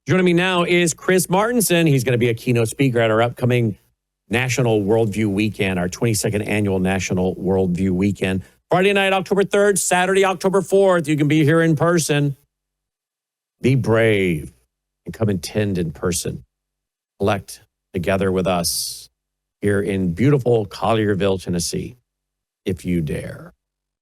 Joining me now is Chris Martenson. He's going to be a keynote speaker at our upcoming National Worldview Weekend, our 22nd annual National Worldview Weekend. Friday night, October 3rd, Saturday, October 4th. You can be here in person. Be brave and come attend in person. Collect together with us here in beautiful Collierville, Tennessee, if you dare.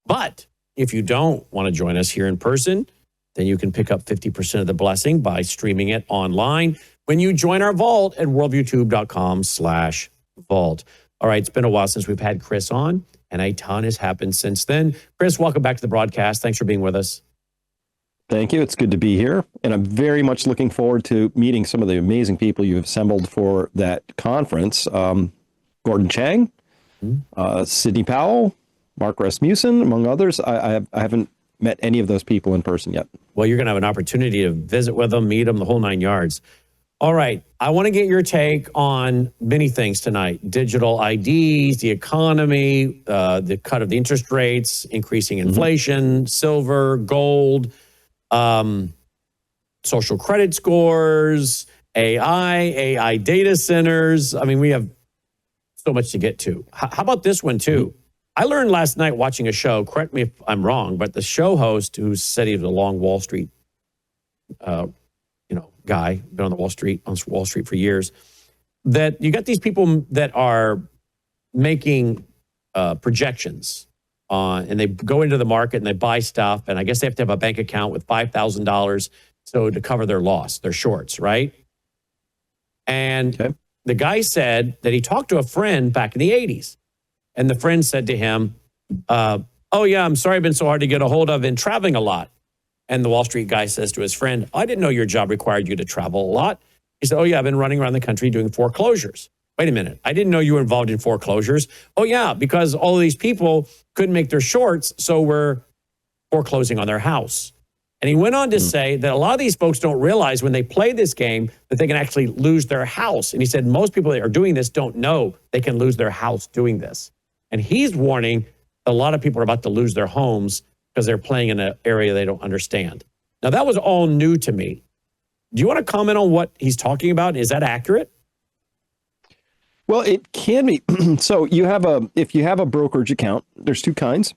But if you don't want to join us here in person, then you can pick up 50% of the blessing by streaming it online when you join our vault at worldviewtube.com/vault. All right, it's been a while since we've had Chris on, and a ton has happened since then. Chris, welcome back to the broadcast. Thanks for being with us. Thank you. It's good to be here. And I'm very much looking forward to meeting some of the amazing people you've assembled for that conference. Gordon Chang, Sidney Powell, Mark Rasmussen, among others. I haven't met any of those people in person yet. Well, you're going to have an opportunity to visit with them, meet them, the whole nine yards. All right. I want to get your take on many things tonight. Digital IDs, the economy, the cut of the interest rates, increasing inflation, silver, gold, social credit scores, AI data centers. I mean, we have so much to get to. How about this one, too? I learned last night watching a show, correct me if I'm wrong, but the show host who said he was a long Wall Street guy, been on Wall Street for years, that you got these people that are making projections and they go into the market and they buy stuff, and I guess they have to have a bank account with $5,000 to cover their loss, their shorts, right? And the guy said that he talked to a friend back in the 80s. And the friend said to him, oh, yeah, I'm sorry I've been so hard to get a hold of and traveling a lot. And the Wall Street guy says to his friend, I didn't know your job required you to travel a lot. He said, oh, yeah, I've been running around the country doing foreclosures. Wait a minute. I didn't know you were involved in foreclosures. Oh, yeah, because all of these people couldn't make their shorts, so we're foreclosing on their house. And he went on to say that a lot of these folks don't realize when they play this game that they can actually lose their house. And he said most people that are doing this don't know they can lose their house doing this. And he's warning a lot of people are about to lose their homes because they're playing in an area they don't understand. Now, that was all new to me. Do you want to comment on what he's talking about? Is that accurate? Well, it can be. So if you have a brokerage account, there's two kinds.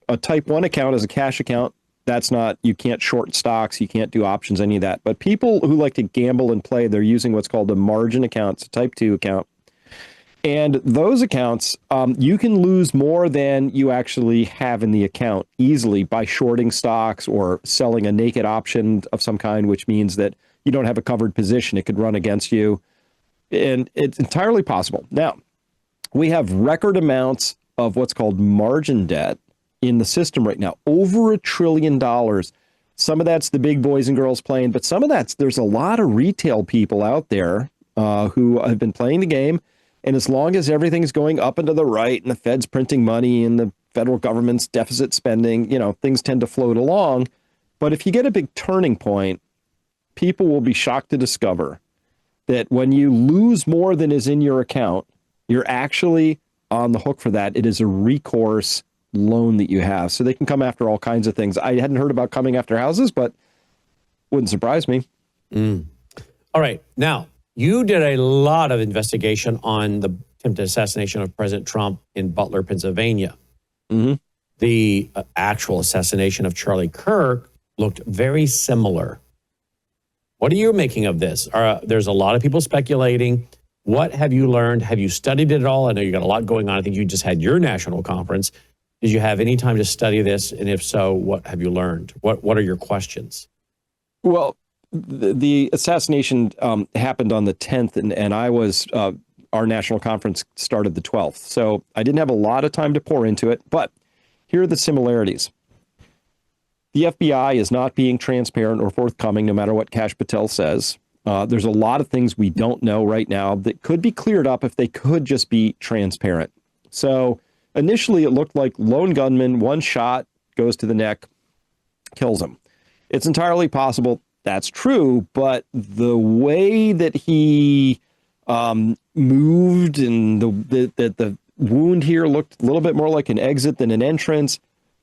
A type 1 account is a cash account. That's not, you can't short stocks, you can't do options, any of that. But people who like to gamble and play, they're using what's called a margin account. It's a type 2 account. And those accounts, you can lose more than you actually have in the account easily by shorting stocks or selling a naked option of some kind, which means that you don't have a covered position. It could run against you. And it's entirely possible. Now, we have record amounts of what's called margin debt in the system right now, over $1 trillion. Some of that's the big boys and girls playing, but some of there's a lot of retail people out there who have been playing the game. And as long as everything's going up and to the right and the Fed's printing money and the federal government's deficit spending, things tend to float along. But if you get a big turning point, people will be shocked to discover that when you lose more than is in your account, you're actually on the hook for that. It is a recourse loan that you have. So they can come after all kinds of things. I hadn't heard about coming after houses, but wouldn't surprise me. All right. Now, you did a lot of investigation on the attempted assassination of President Trump in Butler, Pennsylvania. The actual assassination of Charlie Kirk looked very similar. What are you making of this? There's a lot of people speculating. What have you learned? Have you studied it at all? I know you got a lot going on. I think you just had your national conference. Did you have any time to study this? And if so, what have you learned? What are your questions? Well, the assassination happened on the 10th, and I was, our national conference started the 12th. So I didn't have a lot of time to pour into it, but here are the similarities. The FBI is not being transparent or forthcoming, no matter what Kash Patel says. There's a lot of things we don't know right now that could be cleared up if they could just be transparent. So initially, it looked like lone gunman, one shot, goes to the neck, kills him. It's entirely possible that's true, but the way that he moved and the wound here looked a little bit more like an exit than an entrance.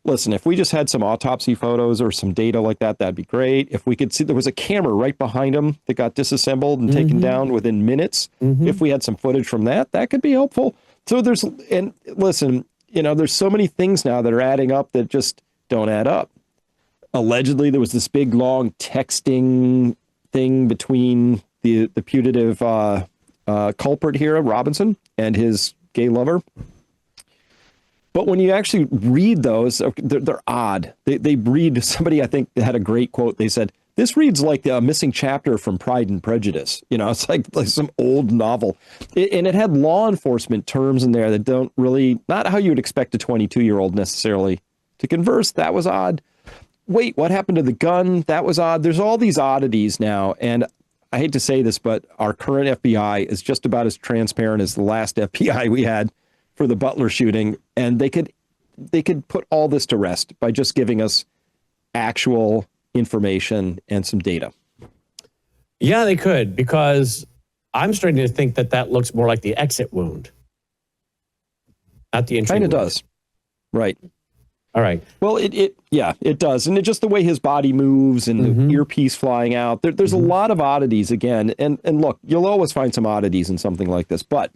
listen, if we just had some autopsy photos or some data like that, that'd be great. If we could see there was a camera right behind him that got disassembled and taken down within minutes. If we had some footage from that, that could be helpful. So and listen, there's so many things now that are adding up that just don't add up. Allegedly, there was this big, long texting thing between the putative culprit here, Robinson, and his gay lover. But when you actually read those, they're odd. They read, somebody I think had a great quote. They said, this reads like a missing chapter from Pride and Prejudice. It's like some old novel. And it had law enforcement terms in there that don't really, not how you would expect a 22-year-old necessarily to converse. That was odd. Wait, what happened to the gun? That was odd. There's all these oddities now. And I hate to say this, but our current FBI is just about as transparent as the last FBI we had for the Butler shooting. And they could put all this to rest by just giving us actual information and some data. Yeah, they could, because I'm starting to think that looks more like the exit wound, not the entry wound. Kind of does. Right. All right. Well, it does. And it just the way his body moves and the earpiece flying out, there's a lot of oddities again. And look, you'll always find some oddities in something like this, but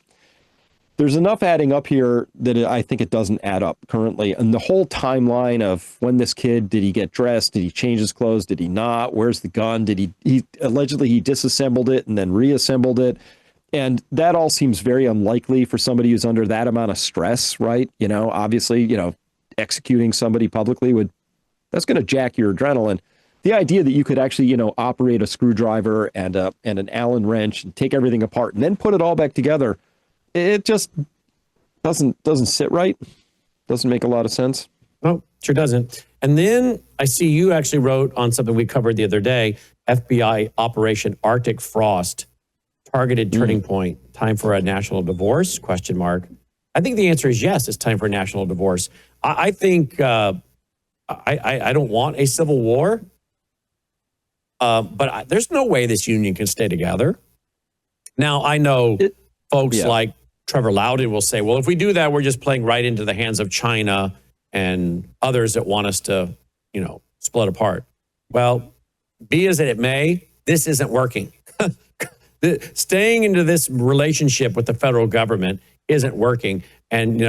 there's enough adding up here that I think it doesn't add up currently. And the whole timeline of when this kid, did he get dressed? Did he change his clothes? Did he not? Where's the gun? Did he allegedly he disassembled it and then reassembled it? And that all seems very unlikely for somebody who's under that amount of stress, right? Obviously, executing somebody publicly that's going to jack your adrenaline. The idea that you could actually, operate a screwdriver and an Allen wrench and take everything apart and then put it all back together, it just doesn't sit right. Doesn't make a lot of sense. No, sure doesn't. And then I see you actually wrote on something we covered the other day, FBI Operation Arctic Frost, targeted turning point, time for a national divorce, ? I think the answer is yes, it's time for a national divorce. I think I don't want a civil war, but there's no way this union can stay together. Now, I know folks like Trevor Loudon will say, well, if we do that, we're just playing right into the hands of China and others that want us to, split apart. Well, be as it may, this isn't working. Staying into this relationship with the federal government isn't working. And,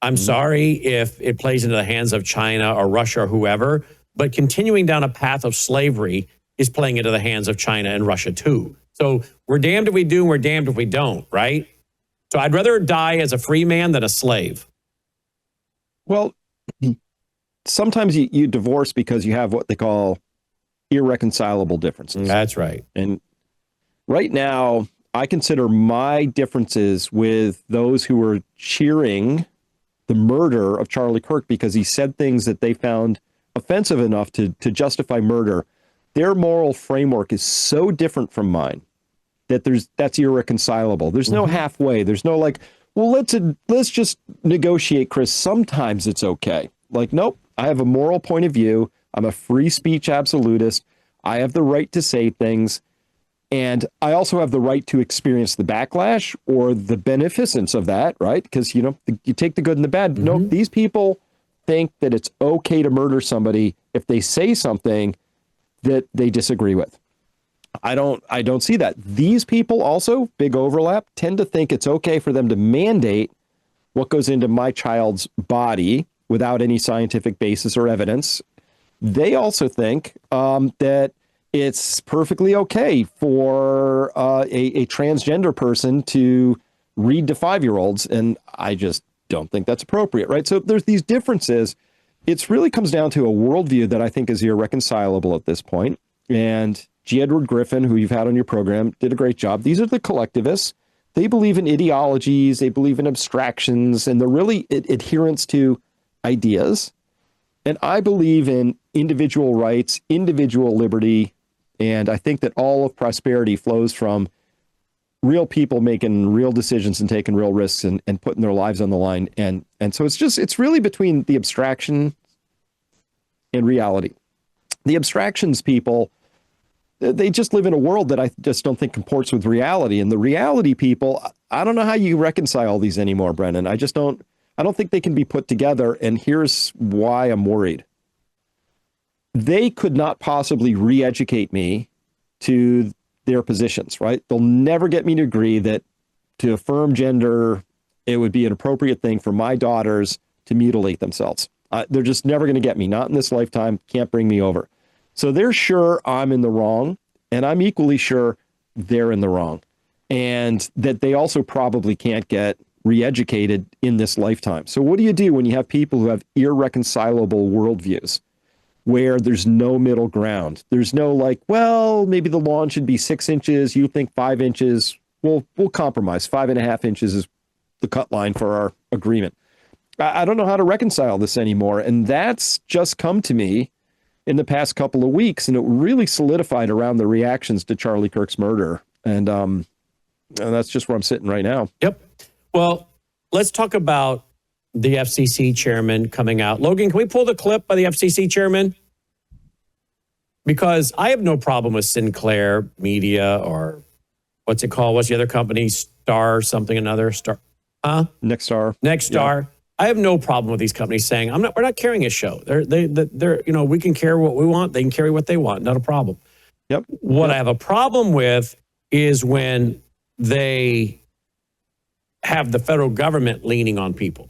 I'm sorry if it plays into the hands of China or Russia or whoever, but continuing down a path of slavery is playing into the hands of China and Russia too. So we're damned if we do, and we're damned if we don't, right? So I'd rather die as a free man than a slave. Well, sometimes you divorce because you have what they call irreconcilable differences. That's right. And right now, I consider my differences with those who were cheering the murder of Charlie Kirk because he said things that they found offensive enough to justify murder. Their moral framework is so different from mine that that's irreconcilable. There's no halfway. There's no like, well, let's just negotiate, Chris. Sometimes it's okay. Like, nope, I have a moral point of view. I'm a free speech absolutist. I have the right to say things. And I also have the right to experience the backlash or the beneficence of that, right? Because, you take the good and the bad. No, these people think that it's okay to murder somebody if they say something that they disagree with. I don't see that. These people also, big overlap, tend to think it's okay for them to mandate what goes into my child's body without any scientific basis or evidence. They also think that it's perfectly okay for a transgender person to read to 5-year-olds. And I just don't think that's appropriate, right? So there's these differences. It really comes down to a worldview that I think is irreconcilable at this point. And G. Edward Griffin, who you've had on your program, did a great job. These are the collectivists. They believe in ideologies. They believe in abstractions. And they're really adherents to ideas. And I believe in individual rights, individual liberty. And I think that all of prosperity flows from real people making real decisions and taking real risks and putting their lives on the line. And so it's really between the abstraction and reality. The abstractions people, they just live in a world that I just don't think comports with reality. And the reality people, I don't know how you reconcile these anymore, Brennan. I just don't I don't think they can be put together. And here's why I'm worried. They could not possibly re-educate me to their positions, right? They'll never get me to agree that to affirm gender, it would be an appropriate thing for my daughters to mutilate themselves. They're just never going to get me. Not in this lifetime. Can't bring me over. So they're sure I'm in the wrong, and I'm equally sure they're in the wrong, and that they also probably can't get re-educated in this lifetime. So what do you do when you have people who have irreconcilable worldviews, where there's no middle ground? There's no like, well, maybe the lawn should be 6 inches. You think 5 inches. We'll compromise. 5.5 inches is the cut line for our agreement. I don't know how to reconcile this anymore. And that's just come to me in the past couple of weeks. And it really solidified around the reactions to Charlie Kirk's murder. And that's just where I'm sitting right now. Yep. Well, let's talk about the FCC chairman coming out. Logan, can we pull the clip by the FCC chairman? Because I have no problem with Sinclair Media or what's it called? What's the other company? Star something another? Star? Nexstar. Nexstar. Yeah. I have no problem with these companies saying, we're not carrying a show. They're, we can carry what we want. They can carry what they want. Not a problem. Yep. What I have a problem with is when they have the federal government leaning on people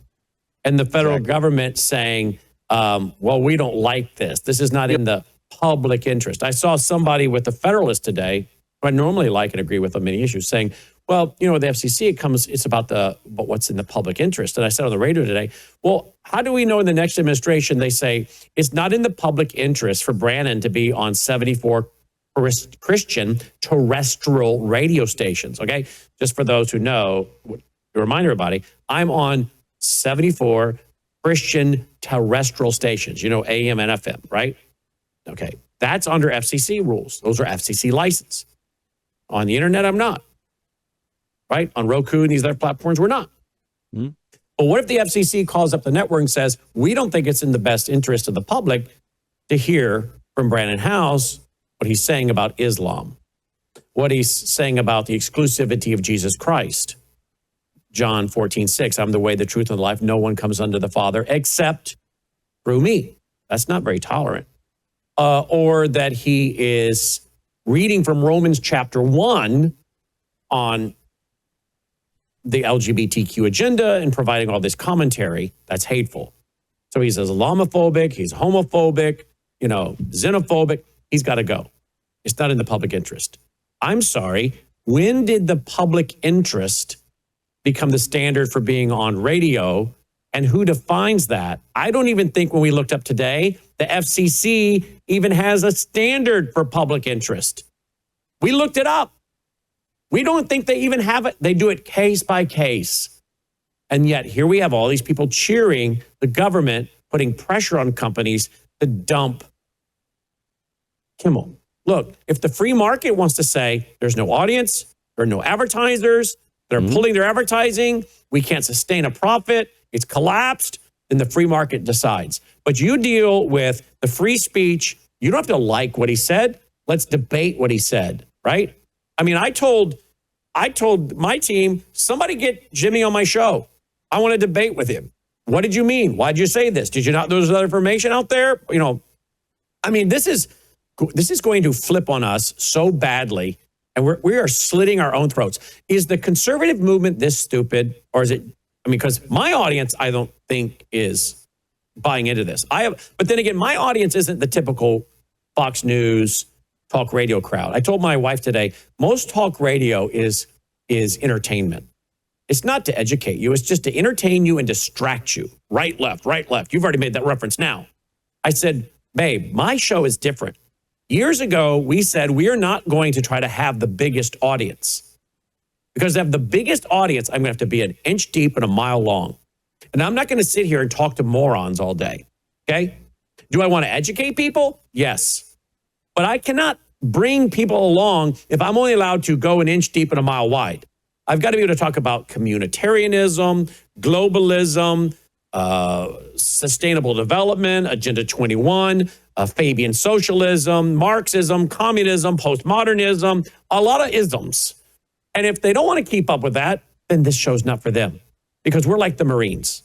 and the federal government saying, well, we don't like this. This is not in the public interest. I saw somebody with the Federalist today, who I normally like and agree with on many issues, saying, well, the FCC, it's about what's in the public interest. And I said on the radio today, well, how do we know in the next administration they say it's not in the public interest for Brannon to be on 74 Christian terrestrial radio stations? Okay, just for those who know, to remind everybody, I'm on 74 Christian terrestrial stations, AM and FM, right? Okay, that's under FCC rules. Those are FCC license. On the internet, I'm not. Right? On Roku and these other platforms, we're not. Mm-hmm. But what if the FCC calls up the network and says, we don't think it's in the best interest of the public to hear from Brannon Howse what he's saying about Islam, what he's saying about the exclusivity of Jesus Christ. John 14:6, I'm the way, the truth, and the life. No one comes unto the Father except through me. That's not very tolerant. Or that he is reading from Romans chapter 1 on the LGBTQ agenda and providing all this commentary. That's hateful. So he's Islamophobic, he's homophobic, xenophobic. He's got to go. It's not in the public interest. I'm sorry. When did the public interest become the standard for being on radio? And who defines that? I don't even think when we looked up today, the FCC even has a standard for public interest. We looked it up. We don't think they even have it. They do it case by case. And yet here we have all these people cheering the government, putting pressure on companies to dump Kimmel. Look, if the free market wants to say there's no audience, there are no advertisers, they're pulling their advertising, we can't sustain a profit, it's collapsed, then the free market decides. But you deal with the free speech. You don't have to like what he said. Let's debate what he said, right? I mean, I told my team, somebody get Jimmy on my show. I want to debate with him. What did you mean? Why did you say this? Did you not know there's other information out there? I mean, this is going to flip on us so badly, and we are slitting our own throats. Is the conservative movement this stupid, or is it? Because my audience, I don't think is buying into this. But then again, my audience isn't the typical Fox News talk radio crowd. I told my wife today, most talk radio is entertainment. It's not to educate you. It's just to entertain you and distract you. Right, left, right, left. You've already made that reference now. I said, babe, my show is different. Years ago, we said we are not going to try to have the biggest audience. Because to have the biggest audience, I'm going to have to be an inch deep and a mile long. And I'm not going to sit here and talk to morons all day. Okay? Do I want to educate people? Yes. But I cannot bring people along if I'm only allowed to go an inch deep and a mile wide. I've got to be able to talk about communitarianism, globalism, sustainable development, Agenda 21, Fabian socialism, Marxism, communism, postmodernism, a lot of isms. And if they don't want to keep up with that, then this show's not for them. Because we're like the Marines.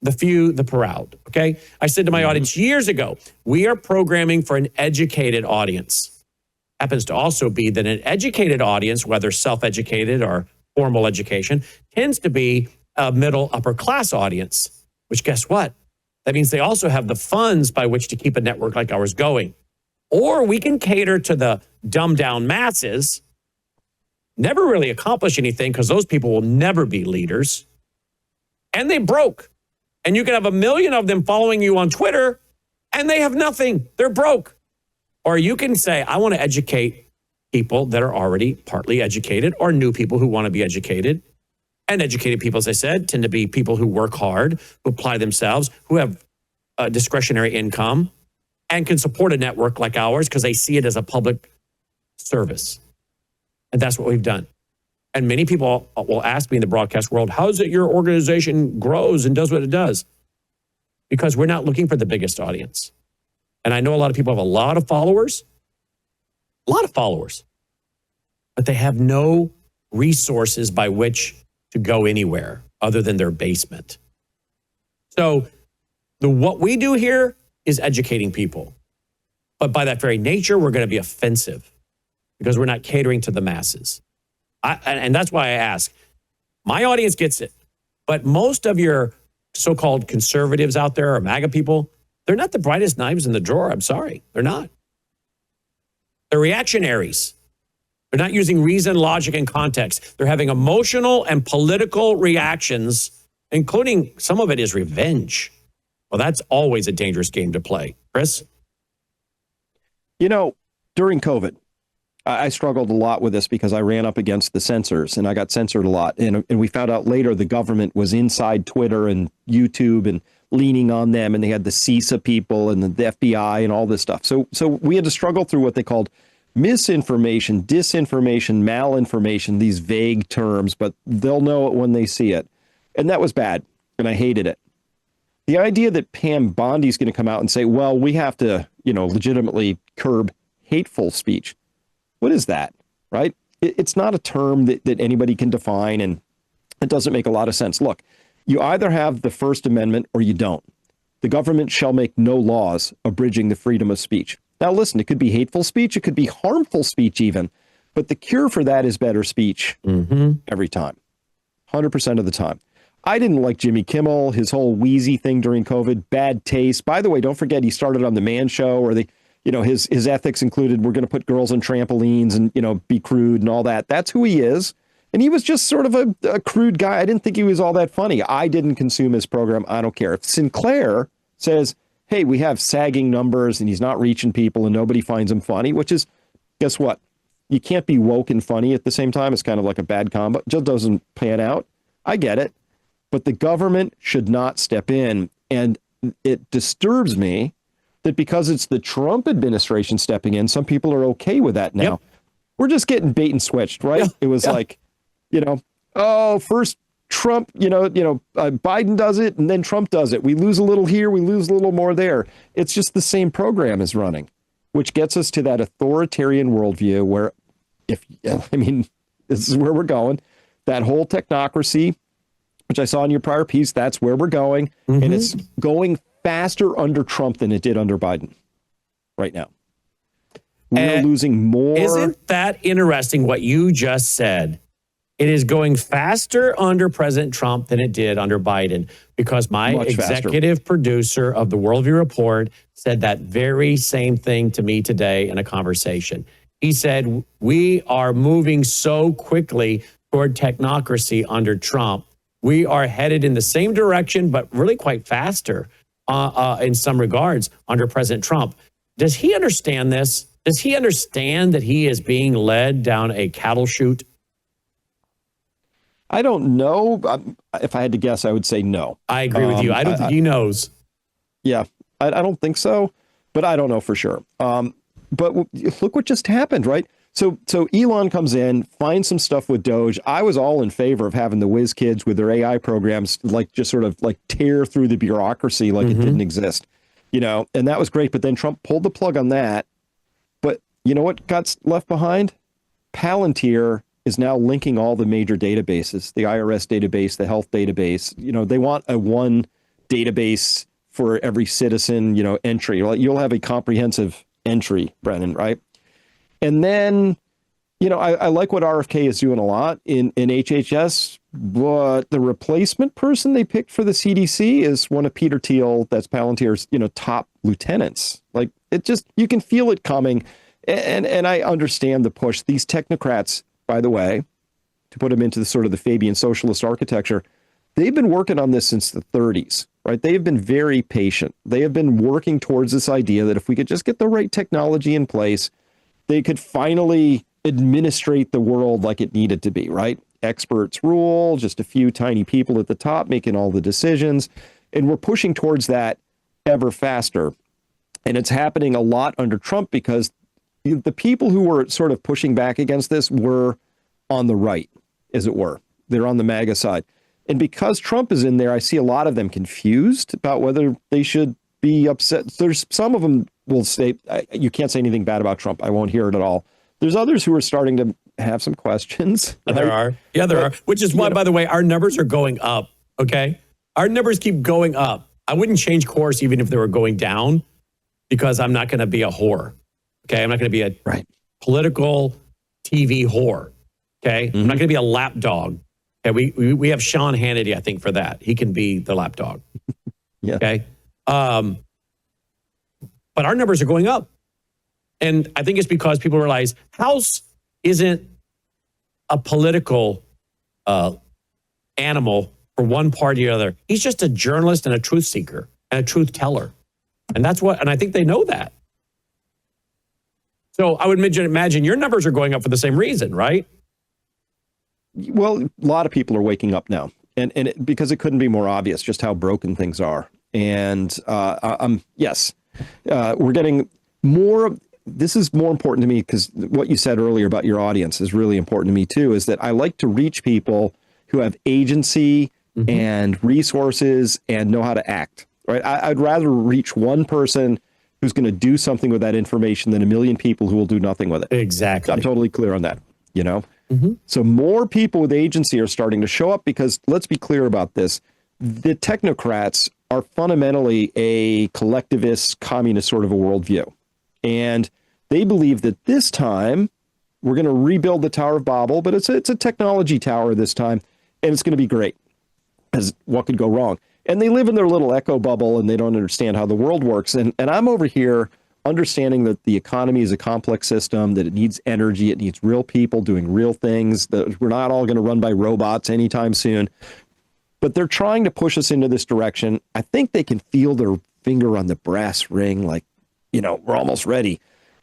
the few, the proud. Okay. I said to my audience years ago, we are programming for an educated audience. Happens to also be that an educated audience, whether self-educated or formal education, tends to be a middle upper class audience, which guess what? That means they also have the funds by which to keep a network like ours going. Or we can cater to the dumbed down masses, never really accomplish anything because those people will never be leaders. And they broke. And you can have 1 million of them following you on Twitter and they have nothing. They're broke. Or you can say, I want to educate people that are already partly educated or new people who want to be educated. And educated people, as I said, tend to be people who work hard, who apply themselves, who have discretionary income and can support a network like ours because they see it as a public service. And that's what we've done. And many people will ask me in the broadcast world, how is it your organization grows and does what it does? Because we're not looking for the biggest audience. And I know a lot of people have a lot of followers, but they have no resources by which to go anywhere other than their basement. So what we do here is educating people. But by that very nature, we're going to be offensive because we're not catering to the masses. And that's why I ask. My audience gets it. But most of your so-called conservatives out there or MAGA people, they're not the brightest knives in the drawer. I'm sorry. They're not. They're reactionaries. They're not using reason, logic, and context. They're having emotional and political reactions, including some of it is revenge. Well, that's always a dangerous game to play. Chris? You know, during COVID, I struggled a lot with this because I ran up against the censors and I got censored a lot. And we found out later the government was inside Twitter and YouTube and leaning on them. And they had the CISA people and the FBI and all this stuff. So we had to struggle through what they called misinformation, disinformation, malinformation, these vague terms, but they'll know it when they see it. And that was bad. And I hated it. The idea that Pam Bondi's going to come out and say, well, we have to, legitimately curb hateful speech. What is that, right? It's not a term that anybody can define, and it doesn't make a lot of sense. Look, you either have the First Amendment or you don't. The government shall make no laws abridging the freedom of speech. Now, listen, it could be hateful speech. It could be harmful speech even. But the cure for that is better speech every time, 100% of the time. I didn't like Jimmy Kimmel, his whole wheezy thing during COVID, bad taste. By the way, don't forget he started on The Man Show, or his ethics included, we're going to put girls on trampolines and, be crude and all that. That's who he is. And he was just sort of a crude guy. I didn't think he was all that funny. I didn't consume his program. I don't care. If Sinclair says, hey, we have sagging numbers and he's not reaching people and nobody finds him funny, which is, guess what? You can't be woke and funny at the same time. It's kind of like a bad combo. It just doesn't pan out. I get it. But the government should not step in. And it disturbs me that because it's the Trump administration stepping in, some people are okay with that now. Yep. We're just getting bait and switched, right? Yeah. It was like, first Trump, Biden does it and then Trump does it. We lose a little here, we lose a little more there. It's just the same program is running, which gets us to that authoritarian worldview where this is where we're going. That whole technocracy, which I saw in your prior piece, that's where we're going. Mm-hmm. And it's going faster under Trump than it did under Biden right now. We're losing more. Isn't that interesting what you just said? It is going faster under President Trump than it did under Biden, because my executive producer of the Worldview Report said that very same thing to me today in a conversation. He said, we are moving so quickly toward technocracy under Trump. We are headed in the same direction, but really quite faster in some regards under President Trump. Does he understand this? Does he understand that he is being led down a cattle chute? I don't know. If I had to guess, I would say no. I agree with you. I don't think he knows. Yeah, I don't think so, but I don't know for sure. But look what just happened, right? So Elon comes in, finds some stuff with Doge. I was all in favor of having the whiz kids with their AI programs, just sort of tear through the bureaucracy like it didn't exist, and that was great. But then Trump pulled the plug on that. But you know what got left behind? Palantir is now linking all the major databases, the IRS database, the health database. They want a one database for every citizen, entry. You'll have a comprehensive entry, Brennan, right? And then, I like what RFK is doing a lot in HHS, but the replacement person they picked for the CDC is one of Peter Thiel, that's Palantir's, top lieutenants. Like, it just, you can feel it coming. And I understand the push. These technocrats, by the way, to put them into the sort of the Fabian socialist architecture, they've been working on this since the 30s, right? They have been very patient. They have been working towards this idea that if we could just get the right technology in place, they could finally administrate the world like it needed to be, right? Experts rule, just a few tiny people at the top making all the decisions. And we're pushing towards that ever faster. And it's happening a lot under Trump because the people who were sort of pushing back against this were on the right, as it were. They're on the MAGA side. And because Trump is in there, I see a lot of them confused about whether they should be upset. There's some of them will say, you can't say anything bad about Trump. I won't hear it at all. There's others who are starting to have some questions. Right? There are. Yeah, there are. Which is why, by the way, our numbers are going up. Okay. Our numbers keep going up. I wouldn't change course even if they were going down because I'm not going to be a whore. Okay. I'm not going to be a political TV whore. Okay. I'm not going to be a lapdog. Okay. We have Sean Hannity, I think, for that. He can be the lapdog. Yeah. Okay. But our numbers are going up. And I think it's because people realize House isn't a political animal for one party or other. He's just a journalist and a truth seeker and a truth teller. And I think they know that. So I would imagine your numbers are going up for the same reason, right? Well, a lot of people are waking up now, and because it couldn't be more obvious just how broken things are. And we're getting more. This is more important to me because what you said earlier about your audience is really important to me too, is that I like to reach people who have agency and resources and know how to act, right? I'd rather reach one person who's going to do something with that information than a million people who will do nothing with it. Exactly. I'm totally clear on that, So more people with agency are starting to show up because let's be clear about this. The technocrats are fundamentally a collectivist, communist sort of a worldview. And they believe that this time we're going to rebuild the Tower of Babel, but it's a technology tower this time, and it's going to be great. Because what could go wrong? And they live in their little echo bubble, and they don't understand how the world works. And I'm over here understanding that the economy is a complex system, that it needs energy, it needs real people doing real things, that we're not all going to run by robots anytime soon. But they're trying to push us into this direction. I think they can feel their finger on the brass ring, like, we're almost ready.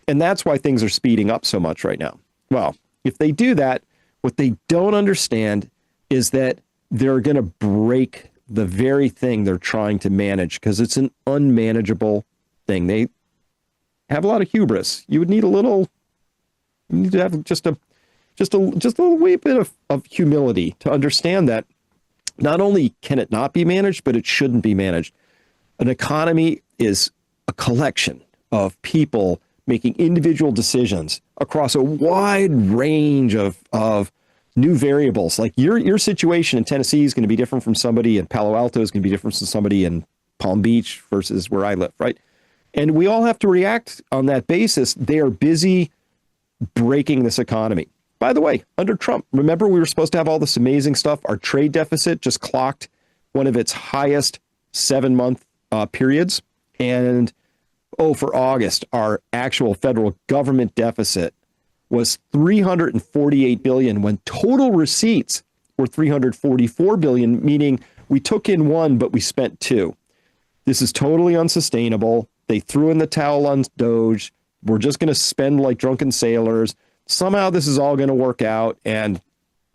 And that's why things are speeding up so much right now. Well, if they do that, what they don't understand is that they're going to break the very thing they're trying to manage because it's an unmanageable thing. They have a lot of hubris. You would need you need to have just a little wee bit of humility to understand that not only can it not be managed, but it shouldn't be managed. An economy is a collection of people making individual decisions across a wide range of new variables. Like your situation in Tennessee is going to be different from somebody in Palo Alto, is going to be different from somebody in Palm Beach versus where I live, right? And we all have to react on that basis. They are busy breaking this economy. By the way, under Trump, remember we were supposed to have all this amazing stuff. Our trade deficit just clocked one of its highest 7-month periods. And for August, our actual federal government deficit was $348 billion when total receipts were $344 billion, meaning we took in one, but we spent two. This is totally unsustainable. They threw in the towel on Doge. We're just going to spend like drunken sailors. Somehow this is all going to work out. And,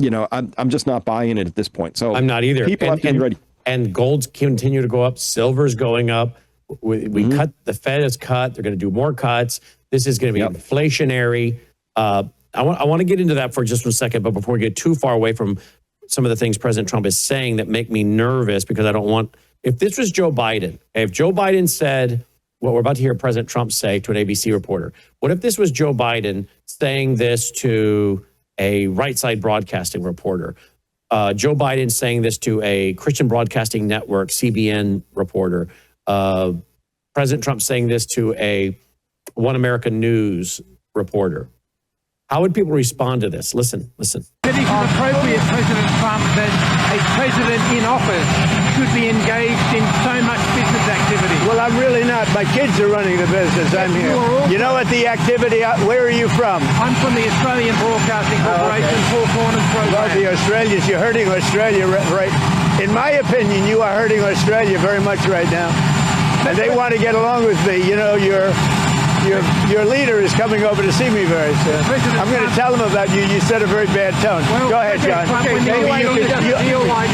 I'm just not buying it at this point. So I'm not either. People have to be ready. And gold's continue to go up. Silver's going up. We cut, the Fed has cut. They're going to do more cuts. This is going to be inflationary. I want to get into that for just 1 second, but before we get too far away from some of the things President Trump is saying that make me nervous, because I don't want, if this was Joe Biden, if Joe Biden said what we're about to hear President Trump say to an ABC reporter, what if this was Joe Biden saying this to a right side broadcasting reporter? Joe Biden saying this to a Christian Broadcasting Network, CBN reporter. President Trump saying this to a One American News reporter. How would people respond to this? Listen. It is appropriate, President Trump, that a president in office should be engaged in so much business activity. Well, I'm really not. My kids are running the business. I'm here. You know what the activity, where are you from? I'm from the Australian Broadcasting Corporation, Four Corners program. Well, the Australians, you're hurting Australia, right? In my opinion, you are hurting Australia very much right now. And they want to get along with me. You know, your leader is coming over to see me very soon. I'm going to tell him about you. You set a very bad tone. Well, go ahead, John. You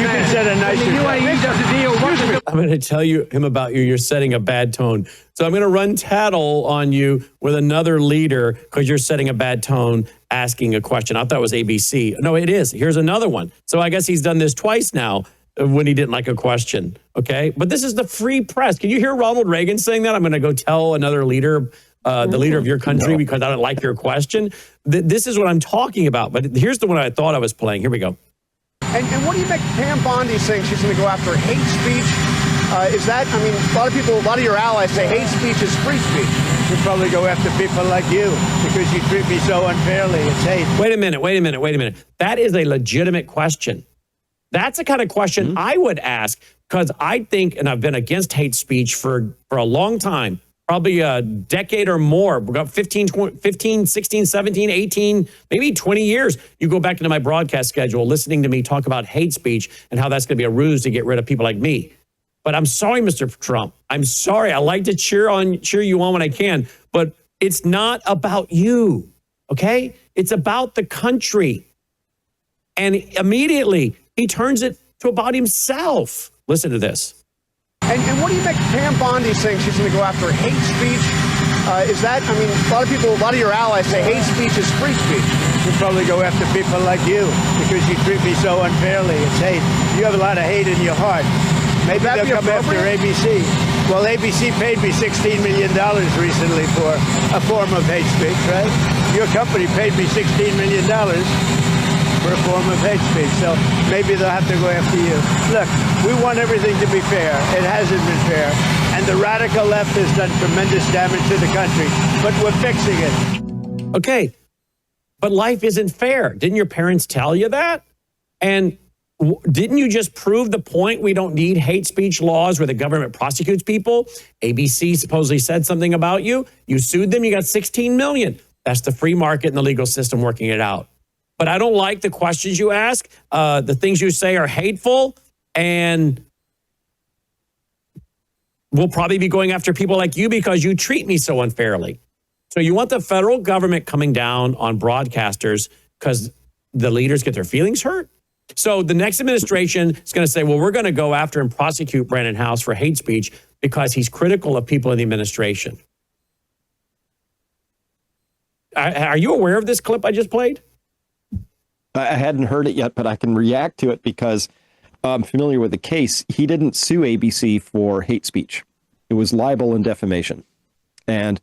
can set a nicer tone. I'm going to tell him about you. You're setting a bad tone. So I'm going to run tattle on you with another leader because you're setting a bad tone asking a question. I thought it was ABC. No, it is. Here's another one. So I guess he's done this twice now when he didn't like a question. Okay. But this is the free press. Can you hear Ronald Reagan saying that? I'm going to go tell another leader, the leader of your country, because I don't like your question. This is what I'm talking about. But here's the one I thought I was playing. Here we go. And what do you make Pam Bondi saying she's going to go after hate speech? Is that, I mean, a lot of your allies say hate speech is free speech. You'll probably go after people like you because you treat me so unfairly. It's hate. Wait a minute. That is a legitimate question. That's the kind of question I would ask, because I think, and I've been against hate speech for a long time, probably a decade or more. We've got 15, 16, 17, 18, maybe 20 years. You go back into my broadcast schedule, listening to me talk about hate speech and how that's going to be a ruse to get rid of people like me. But I'm sorry, Mr. Trump. I'm sorry. I like to cheer you on when I can, but it's not about you, okay? It's about the country. And immediately, he turns it to about himself. Listen to this. And what do you make Pam Bondi saying she's going to go after hate speech? Is that, I mean, a lot of your allies say hate speech is free speech. You'll probably go after people like you because you treat me so unfairly. It's hate. You have a lot of hate in your heart. Maybe they'll come after ABC. Well, ABC paid me $16 million recently for a form of hate speech, right? Your company paid me $16 million for a form of hate speech. So maybe they'll have to go after you. Look, we want everything to be fair. It hasn't been fair. And the radical left has done tremendous damage to the country. But we're fixing it. Okay. But life isn't fair. Didn't your parents tell you that? And didn't you just prove the point? We don't need hate speech laws where the government prosecutes people. ABC supposedly said something about you. You sued them. You got $16 million. That's the free market and the legal system working it out. But I don't like the questions you ask. The things you say are hateful, and we'll probably be going after people like you because you treat me so unfairly. So you want the federal government coming down on broadcasters because the leaders get their feelings hurt? So the next administration is going to say, well, we're going to go after and prosecute Brandon House for hate speech because he's critical of people in the administration. Are you aware of this clip I just played? I hadn't heard it yet, but I can react to it because I'm familiar with the case. He didn't sue ABC for hate speech. It was libel and defamation. And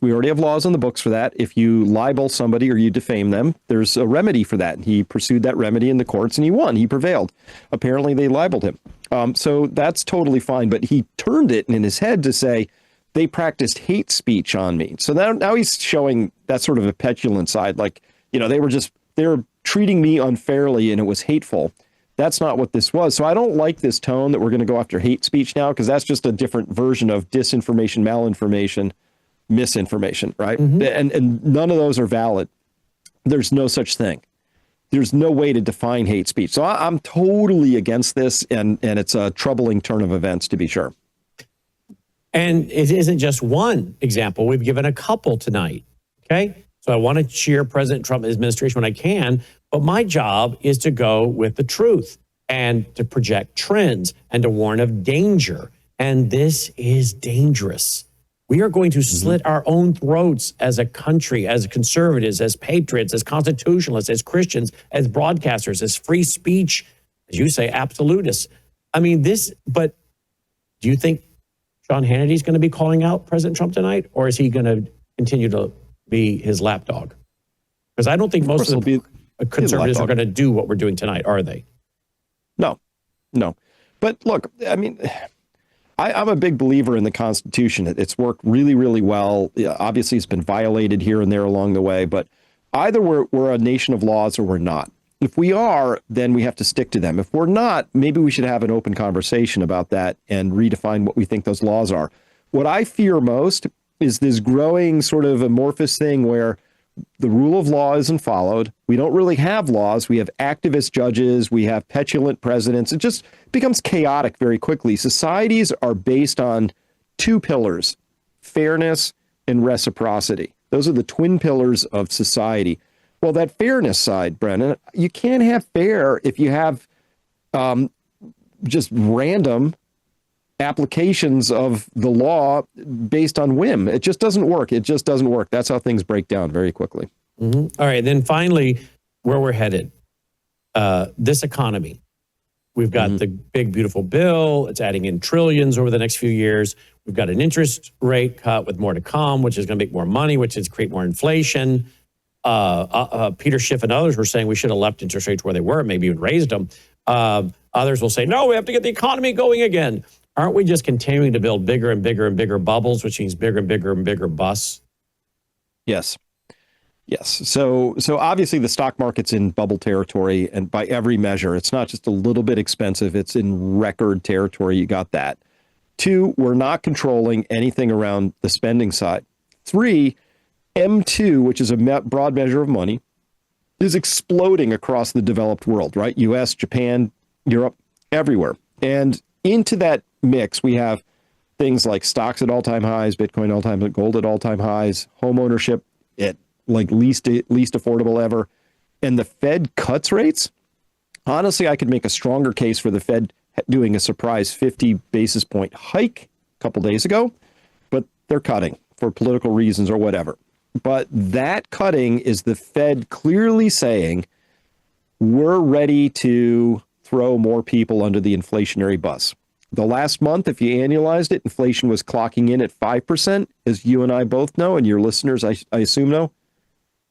we already have laws on the books for that. If you libel somebody or you defame them, there's a remedy for that. He pursued that remedy in the courts and he won. He prevailed. Apparently they libeled him. So that's totally fine. But he turned it in his head to say they practiced hate speech on me. So now he's showing that sort of a petulant side. Like, you know, they were treating me unfairly and it was hateful. That's not what this was. So I don't like this tone that we're going to go after hate speech now, because that's just a different version of disinformation, malinformation, misinformation, right? And none of those are valid. There's no such thing. There's no way to define hate speech. So I'm totally against this, and it's a troubling turn of events, to be sure. And it isn't just one example. We've given a couple tonight, okay? So I want to cheer President Trump's administration when I can, but my job is to go with the truth and to project trends and to warn of danger. And this is dangerous. We are going to slit our own throats as a country, as conservatives, as patriots, as constitutionalists, as Christians, as broadcasters, as free speech, as you say, absolutists. I mean, but do you think Sean Hannity's going to be calling out President Trump tonight, or is he going to continue to be his lapdog? Because I don't think most of the conservatives are going to do what we're doing tonight, are they? No, no. But look, I mean, I'm a big believer in the Constitution. It's worked really, really well. Yeah, obviously, it's been violated here and there along the way, but either we're a nation of laws or we're not. If we are, then we have to stick to them. If we're not, maybe we should have an open conversation about that and redefine what we think those laws are. What I fear most is this growing sort of amorphous thing where the rule of law isn't followed. We don't really have laws. We have activist judges. We have petulant presidents. It just becomes chaotic very quickly. Societies are based on two pillars, fairness and reciprocity. Those are the twin pillars of society. Well, that fairness side, Brennan, you can't have fair if you have just random applications of the law based on whim. It just doesn't work. It just doesn't work. That's how things break down very quickly. All right. Then finally, where we're headed, this economy. We've got the big, beautiful bill. It's adding in trillions over the next few years. We've got an interest rate cut with more to come, which is going to make more money, which is create more inflation. Peter Schiff and others were saying we should have left interest rates where they were, maybe even raised them. Others will say, no, we have to get the economy going again. Aren't we just continuing to build bigger and bigger and bigger bubbles, which means bigger and bigger and bigger busts? Yes. Yes. So obviously the stock market's in bubble territory, and by every measure, it's not just a little bit expensive, it's in record territory. You got that. 2, we're not controlling anything around the spending side. 3, M2, which is a broad measure of money, is exploding across the developed world, right? US, Japan, Europe, everywhere. And into that mix, we have things like stocks at all-time highs, Bitcoin all-time, gold at all-time highs, home ownership at like least affordable ever. And the Fed cuts rates. Honestly, I could make a stronger case for the Fed doing a surprise 50 basis point hike a couple days ago, but they're cutting for political reasons or whatever. But that cutting is the Fed clearly saying, we're ready to throw more people under the inflationary bus. The last month, if you annualized it, inflation was clocking in at 5%, as you and I both know, and your listeners, I assume, know.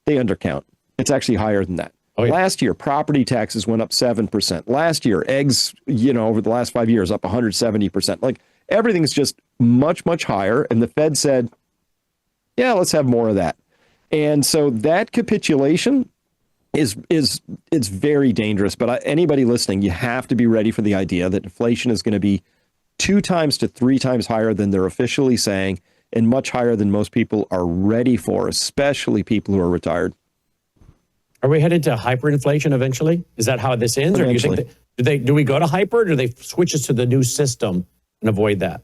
They undercount. It's actually higher than that. Oh, yeah. Last year, property taxes went up 7%. Last year, eggs, over the last 5 years, up 170%. Like, everything's just much, much higher. And the Fed said, yeah, let's have more of that. And so that capitulation it's very dangerous. But anybody listening, you have to be ready for the idea that inflation is going to be 2 times to 3 times higher than they're officially saying, and much higher than most people are ready for, especially people who are retired. Are we headed to hyperinflation eventually? Is that how this ends? Eventually. Or do you think do we go to hyper, or do they switch us to the new system and avoid that?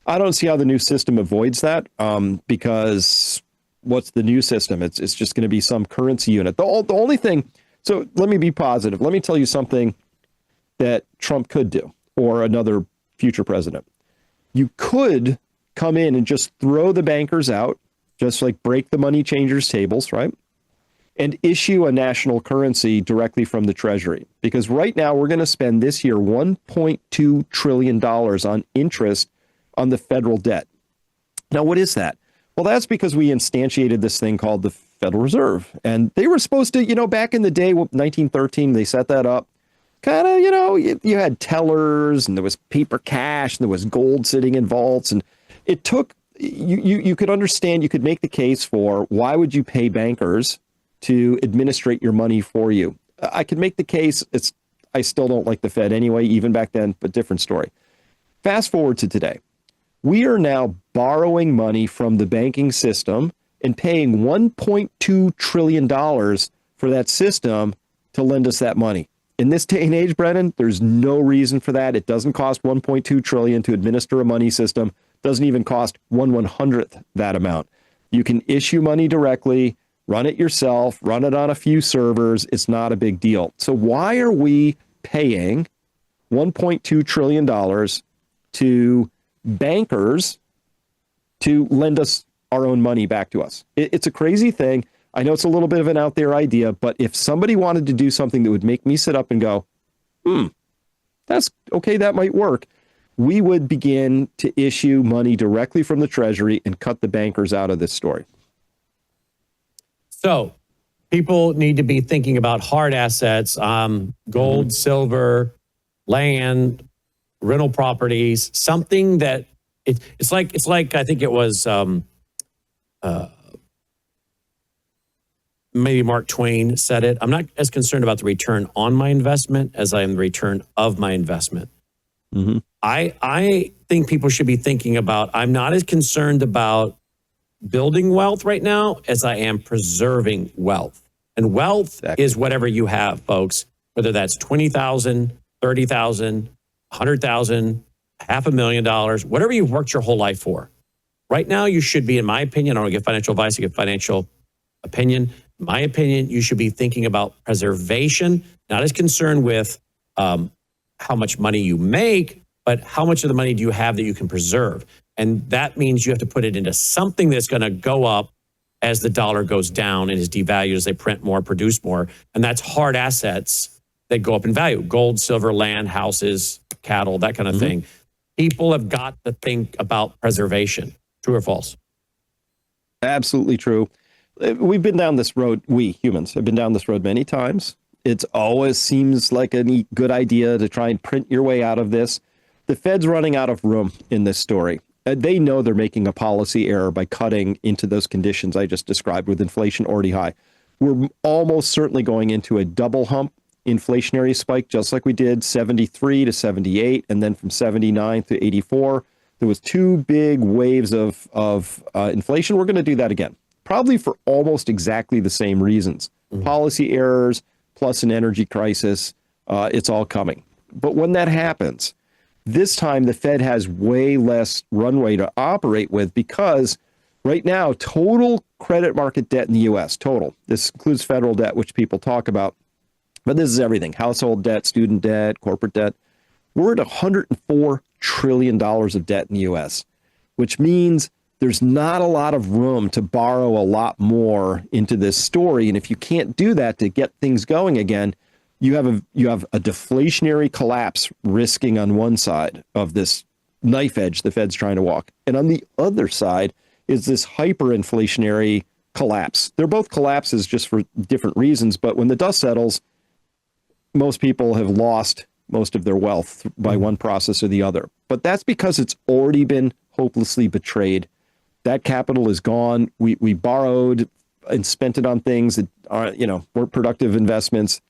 I don't see how the new system avoids that, because what's the new system? It's just going to be some currency unit. The only thing, so let me be positive. Let me tell you something that Trump could do, or another future president. You could come in and just throw the bankers out, just like break the money changers' tables, right? And issue a national currency directly from the Treasury. Because right now we're going to spend this year $1.2 trillion on interest on the federal debt. Now, what is that? Well, that's because we instantiated this thing called the Federal Reserve. And they were supposed to, back in the day, 1913, they set that up. Kind of, you had tellers, and there was paper cash, and there was gold sitting in vaults. And it took, you could understand, you could make the case for why would you pay bankers to administrate your money for you? I could make the case, I still don't like the Fed anyway, even back then, but different story. Fast forward to today. We are now borrowing money from the banking system and paying $1.2 trillion for that system to lend us that money. In this day and age, Brennan, there's no reason for that. It doesn't cost $1.2 trillion to administer a money system. Doesn't even cost 1/100th that amount. You can issue money directly, run it yourself, run it on a few servers. It's not a big deal. So why are we paying $1.2 trillion to bankers to lend us our own money back to us? It's a crazy thing. I know it's a little bit of an out there idea, but if somebody wanted to do something that would make me sit up and go, that's okay, that might work, we would begin to issue money directly from the Treasury and cut the bankers out of this story. So People need to be thinking about hard assets, gold, silver, land, rental properties, something that it's like I think it was maybe Mark Twain said it. I'm not as concerned about the return on my investment as I am the return of my investment. Mm-hmm. I think people should be thinking about, I'm not as concerned about building wealth right now as I am preserving wealth. And wealth is whatever you have, folks, whether that's 20,000, 30,000, 100,000, $500,000, whatever you've worked your whole life for. Right now, you should be, in my opinion, I don't give financial advice, I give financial opinion. In my opinion, you should be thinking about preservation, not as concerned with how much money you make, but how much of the money do you have that you can preserve? And that means you have to put it into something that's going to go up as the dollar goes down and is devalued as they print more, produce more. And that's hard assets that go up in value. Gold, silver, land, houses, cattle, that kind of thing. People have got to think about preservation. True or false? Absolutely true. We've been down this road. We humans have been down this road many times. It always seems like a good idea to try and print your way out of this. The Fed's running out of room in this story. They know they're making a policy error by cutting into those conditions I just described with inflation already high. We're almost certainly going into a double hump inflationary spike, just like we did 73 to 78, and then from 79 to 84. There was two big waves of inflation. We're going to do that again, probably for almost exactly the same reasons. Policy errors plus an energy crisis. It's all coming. But when that happens, this time the Fed has way less runway to operate with, because right now, total credit market debt in the U.S., total, this includes federal debt, which people talk about, but this is everything: household debt, student debt, corporate debt. We're at $104 trillion of debt in the U.S., which means there's not a lot of room to borrow a lot more into this story. And if you can't do that to get things going again, you have a deflationary collapse risking on one side of this knife edge the Fed's trying to walk. And on the other side is this hyperinflationary collapse. They're both collapses just for different reasons, but when the dust settles, most people have lost most of their wealth by one process or the other. But that's because it's already been hopelessly betrayed. That capital is gone. We borrowed and spent it on things that weren't productive investments.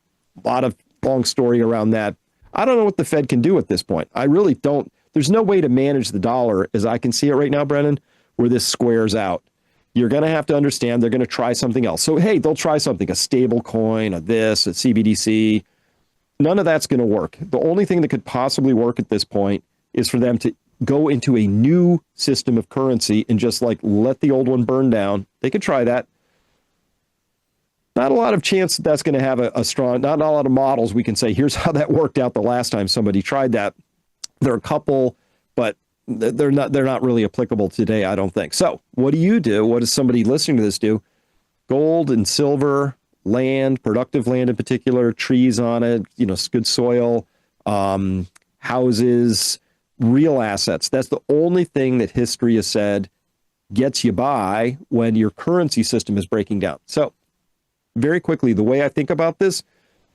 A lot of long story around that. I don't know what the Fed can do at this point. I really don't. There's no way to manage the dollar, as I can see it right now, Brennan, where this squares out. You're going to have to understand they're going to try something else. So, hey, they'll try something, a stable coin, a CBDC. None of that's going to work. The only thing that could possibly work at this point is for them to go into a new system of currency and just let the old one burn down. They could try that. Not a lot of chance that's going to have a strong, not a lot of models we can say, here's how that worked out the last time somebody tried that. There are a couple, but they're not really applicable today, I don't think. So what do you do? What does somebody listening to this do? Gold and silver, land, productive land in particular, trees on it, good soil, houses, real assets. That's the only thing that history has said gets you by when your currency system is breaking down. So very quickly, the way I think about this,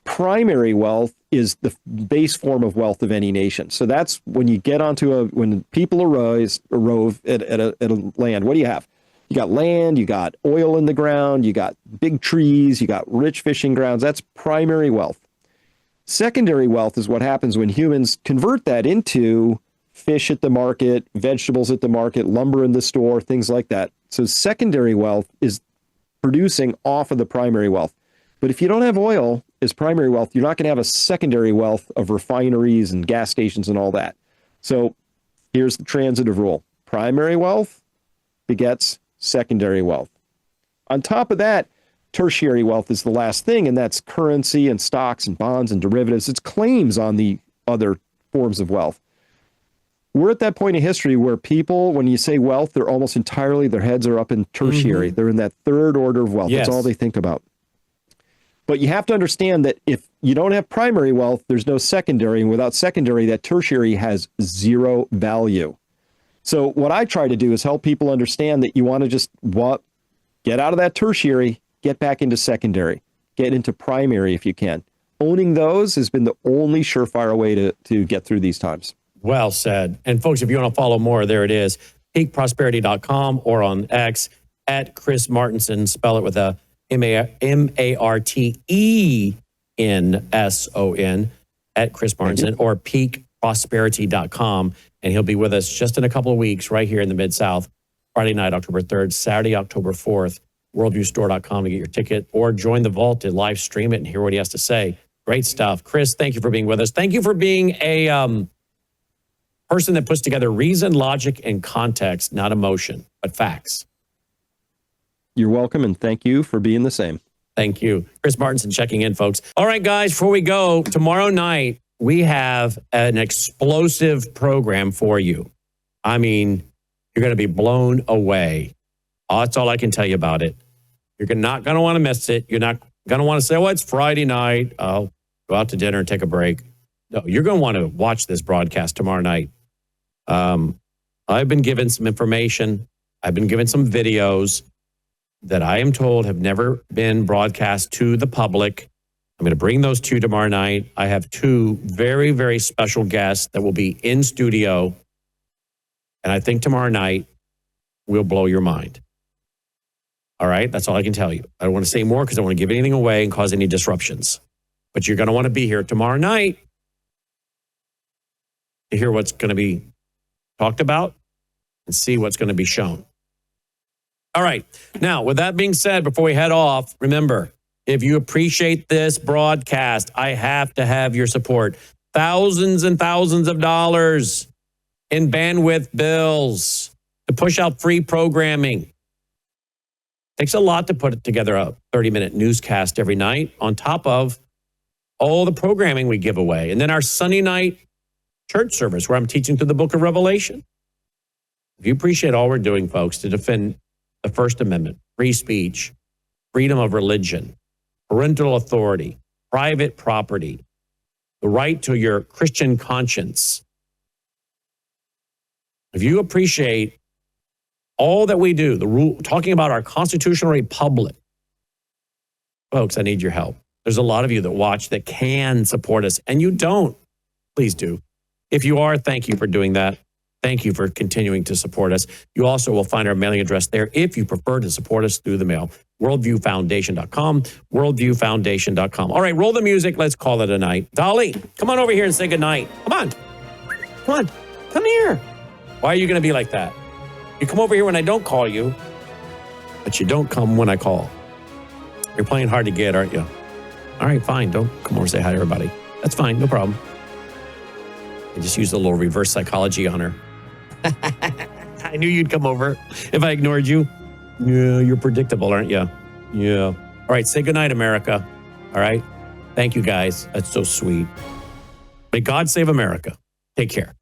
primary wealth is the base form of wealth of any nation. So that's when you get onto when people arove at a land, what do you have? You got land, you got oil in the ground, you got big trees, you got rich fishing grounds. That's primary wealth. Secondary wealth is what happens when humans convert that into fish at the market, vegetables at the market, lumber in the store, things like that. So secondary wealth is producing off of the primary wealth. But if you don't have oil as primary wealth, you're not going to have a secondary wealth of refineries and gas stations and all that. So here's the transitive rule. Primary wealth begets secondary wealth. On top of that, tertiary wealth is the last thing, and that's currency and stocks and bonds and derivatives. It's claims on the other forms of wealth. We're at that point in history where people, when you say wealth, they're almost entirely, their heads are up in tertiary. They're in that third order of wealth. Yes. That's all they think about. But you have to understand that if you don't have primary wealth, there's no secondary. And without secondary, that tertiary has zero value. So what I try to do is help people understand that you want to just get out of that tertiary, get back into secondary, get into primary if you can. Owning those has been the only surefire way to get through these times. Well said. And folks, if you want to follow more, there it is, peakprosperity.com or on X at Chris Martenson. Spell it with a MarteNson at Chris Martenson, or peakprosperity.com. And he'll be with us just in a couple of weeks right here in the Mid-South, Friday night, October 3rd, Saturday, October 4th, worldviewstore.com to get your ticket, or join the vault to live stream it and hear what he has to say. Great stuff. Chris, thank you for being with us. Thank you for being a person that puts together reason, logic, and context, not emotion, but facts. You're welcome, and thank you for being the same. Thank you. Chris Martenson checking in, folks. All right, guys, before we go, tomorrow night, we have an explosive program for you. I mean, you're going to be blown away. That's all I can tell you about it. You're not going to want to miss it. You're not going to want to say, well, it's Friday night. I'll go out to dinner and take a break. No, you're going to want to watch this broadcast tomorrow night. I've been given some information. I've been given some videos that I am told have never been broadcast to the public. I'm going to bring those to you tomorrow night. I have two very, very special guests that will be in studio. And I think tomorrow night will blow your mind. All right? That's all I can tell you. I don't want to say more because I don't want to give anything away and cause any disruptions. But you're going to want to be here tomorrow night to hear what's going to be talked about and see what's going to be shown. All right. Now, with that being said, before we head off, remember, if you appreciate this broadcast, I have to have your support. Thousands and thousands of dollars in bandwidth bills to push out free programming. Takes a lot to put together a 30-minute newscast every night on top of all the programming we give away. And then our Sunday night church service where I'm teaching through the book of Revelation. If you appreciate all we're doing, folks, to defend the First Amendment, free speech, freedom of religion, parental authority, private property, the right to your Christian conscience. If you appreciate all that we do, the rule, talking about our constitutional republic, folks, I need your help. There's a lot of you that watch that can support us, and you don't. Please do. If you are, thank you for doing that. Thank you for continuing to support us. You also will find our mailing address there if you prefer to support us through the mail. Worldviewfoundation.com, worldviewfoundation.com. All right, roll the music. Let's call it a night. Dolly, come on over here and say goodnight. Come on. Come on. Come here. Why are you going to be like that? You come over here when I don't call you, but you don't come when I call. You're playing hard to get, aren't you? All right, fine. Don't come over and say hi to everybody. That's fine. No problem. I just used a little reverse psychology on her. I knew you'd come over if I ignored you. Yeah, you're predictable, aren't you? Yeah. All right, say goodnight, America. All right? Thank you, guys. That's so sweet. May God save America. Take care.